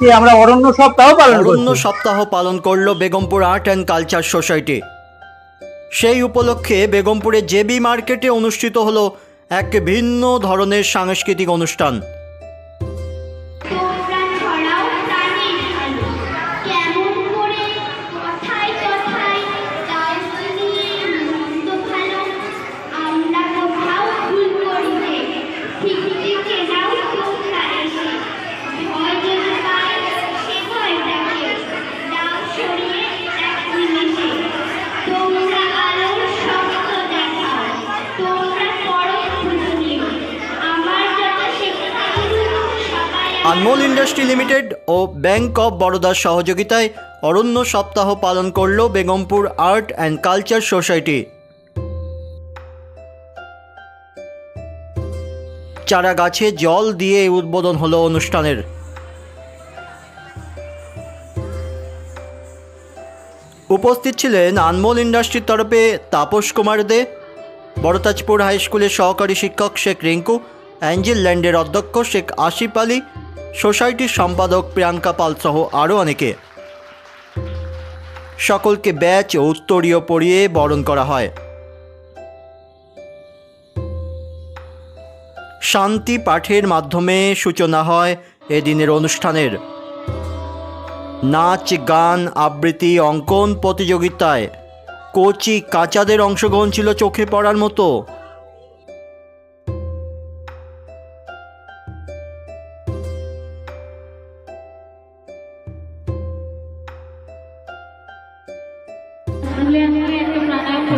আমরা অরণ্য সপ্তাহ পালন করলো Begampur art and culture society. সেই উপলক্ষে বেগমপুরে জেবি মার্কেটে অনুষ্ঠিত হলো এক ভিন্ন ধরনের সাংস্কৃতিক অনুষ্ঠান। আনমোল ইন্ডাস্ট্রি লিমিটেড ও ব্যাংক অফ বরোদার সহযোগিতায় অরণ্য সপ্তাহ পালন করল Begampur art and culture society. চারা গাছে জল দিয়ে উদ্বোধন হলো অনুষ্ঠানের। উপস্থিত ছিলেন আনমোল ইন্ডাস্ট্রির তরফে তাপস কুমার দে, বড়তাজপুর হাই স্কুলের সহকারী শিক্ষক শেখ রিঙ্কু, অ্যাঞ্জেল ল্যান্ডের অধ্যক্ষ শেখ আসিফ আলী, সোসাইটির সম্পাদক প্রিয়াঙ্কা পাল সহ আরও অনেকে। সকলকে ব্যাচ ও উত্তরীয় পরিয়ে বরণ করা হয়। শান্তি পাঠের মাধ্যমে সূচনা হয় এদিনের অনুষ্ঠানের। নাচ, গান, আবৃত্তি, অঙ্কন প্রতিযোগিতায় কচি কাচাদের অংশগ্রহণ ছিল চোখে পড়ার মতো।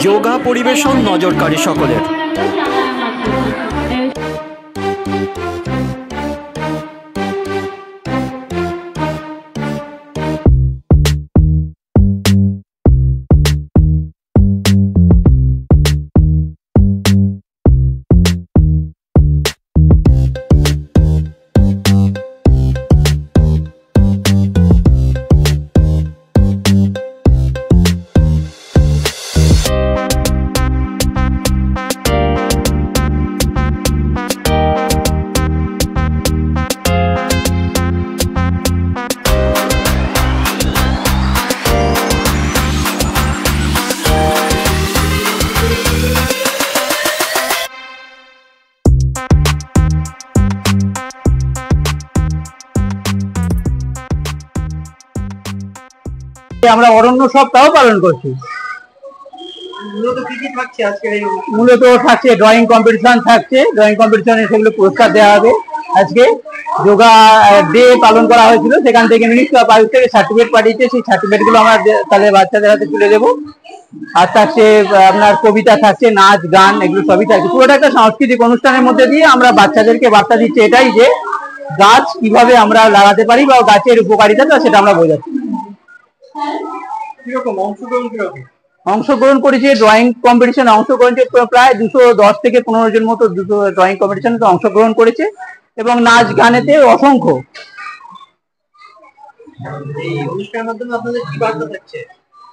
যোগা পরিবেশন নজরকাড়ি সকলের। আমরা অরণ্য সপ্তাহ পালন করছি। মূলত থাকছে ড্রয়িং কম্পিটিশন, থাকছে ড্রয়িং কম্পিটিশনে সেগুলো পুরস্কার দেওয়া হবে। আজকে যোগা ডে পালন করা হয়েছিল, সেখান থেকে মিনিস্ট্রি অফ আয়ুষ থেকে সার্টিফিকেট পাঠিয়েছে। সেই সার্টিফিকেটগুলো আমরা তাহলে বাচ্চাদের হাতে তুলে দেবো। আর থাকছে আপনার কবিতা, থাকছে নাচ, গান, এগুলো সবই থাকছে। পুরোটা একটা সাংস্কৃতিক অনুষ্ঠানের মধ্যে দিয়ে আমরা বাচ্চাদেরকে বার্তা দিচ্ছি এটাই যে গাছ কিভাবে আমরা লাগাতে পারি বা গাছের উপকারিতা সেটা আমরা বোঝাচ্ছি। অংশগ্রহণ করেছে ড্রয়িং কম্পিটিশনে, অংশগ্রহণ প্রায় 210 থেকে 15 জন মতো ড্রয়িং কম্পিটিশনে অংশগ্রহণ করেছে এবং নাচ গানেতে অসংখ্য।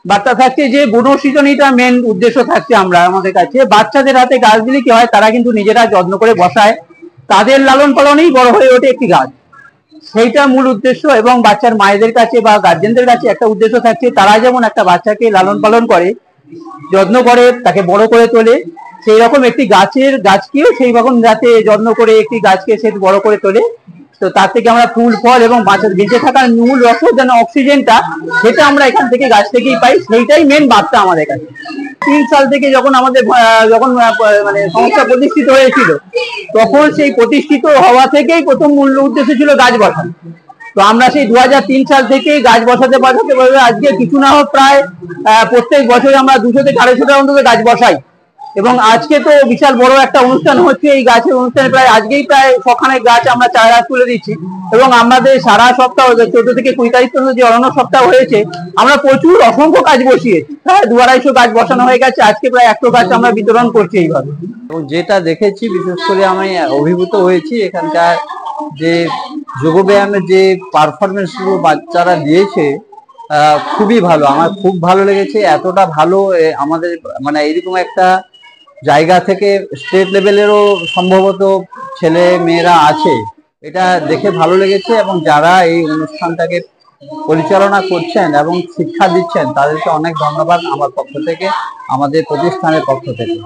বার্তা থাকছে যে বনসৃজনীটা মেন উদ্দেশ্য থাকছে আমরা আমাদের কাছে। বাচ্চাদের হাতে গাছ দিলে কি হয়, তারা কিন্তু নিজেরা যত্ন করে বসায়, তাদের লালন পালনেই বড় হয়ে ওঠে একটি গাছ, সেইটা মূল উদ্দেশ্য। এবং বাচ্চার মায়েদের কাছে বা গার্জেনদের কাছে একটা উদ্দেশ্য থাকছে, তারা যেমন একটা বাচ্চাকে লালন পালন করে, যত্ন করে, তাকে বড় করে তোলে, সেই রকম একটি গাছকেও সেই রকম যাতে যত্ন করে একটি গাছকে সে বড় করে তোলে। তো তার থেকে আমরা ফুল ফল এবং বেঁচে থাকার মূল রস যেন অক্সিজেনটা, সেটা আমরা এখান থেকে গাছ থেকেই পাই, সেইটাই মেন বার্তা আমাদের কাছে। 3 সাল থেকে যখন আমাদের মানে সংস্থা প্রতিষ্ঠিত হয়েছিল, তখন সেই প্রতিষ্ঠিত হওয়া থেকেই প্রথম মূল উদ্দেশ্য ছিল গাছ বসানো। তো আমরা সেই 2003 সাল থেকে গাছ বসাতে আজকে কিছু না হোক প্রায় প্রত্যেক বছরে আমরা 200 থেকে 250টা অন্তত গাছ বসাই। এবং আজকে তো বিশাল বড় একটা অনুষ্ঠান হচ্ছে, এই গাছের অনুষ্ঠানে প্রায় আজকেই প্রায় 100খানেক গাছ আমরা চারা তুলে দিচ্ছি। এবং আমাদের সারা সপ্তাহ 14 থেকে 20 তারিখ পর্যন্ত যে অরণ্য সপ্তাহ হয়েছে, আমরা প্রচুর অসংখ্য গাছ বসিয়েছি, প্রায় 200-250 গাছ বসানো হয়ে গেছে। আজকে প্রায় 100 গাছ আমরা বিতরণ করছি এইভাবে। এবং যেটা দেখেছি, বিশেষ করে আমি অভিভূত হয়েছি এখানকার যে যোগব্যায়ামের যে পারফরমেন্স গুলো বাচ্চারা দিয়েছে, খুবই ভালো। আমার খুব ভালো লেগেছে। এতটা ভালো আমাদের মানে এরকম একটা জায়গা থেকে স্টেট লেভেলেরও সম্ভবত ছেলে মেয়েরা আছে, এটা দেখে ভালো লেগেছে, এবং যারা এই অনুষ্ঠানটাকে পরিচালনা করছেন এবং শিক্ষা দিচ্ছেন তাদেরকে অনেক ধন্যবাদ আমার পক্ষ থেকে, আমাদের প্রতিষ্ঠানের পক্ষ থেকে।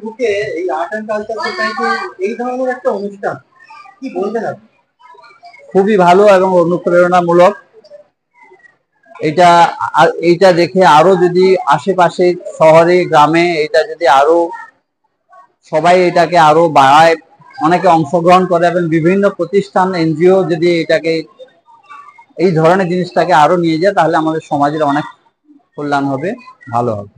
বুকে এই আর্ট অ্যান্ড কালচার সোসাইটি এই ধরনের একটা অনুষ্ঠান কি বলবেন আপনি? খুবই ভালো এবং অনুপ্রেরণামূলক। এইটা দেখে আরো যদি আশেপাশে শহরে গ্রামে এটা যদি আরো সবাই এটাকে আরো বাড়ায়, অনেকে অংশগ্রহণ করে এবং বিভিন্ন প্রতিষ্ঠান এনজিও যদি এটাকে এই ধরনের জিনিসটাকে আরো নিয়ে যায়, তাহলে আমাদের সমাজের অনেক কল্যাণ হবে, ভালো হবে।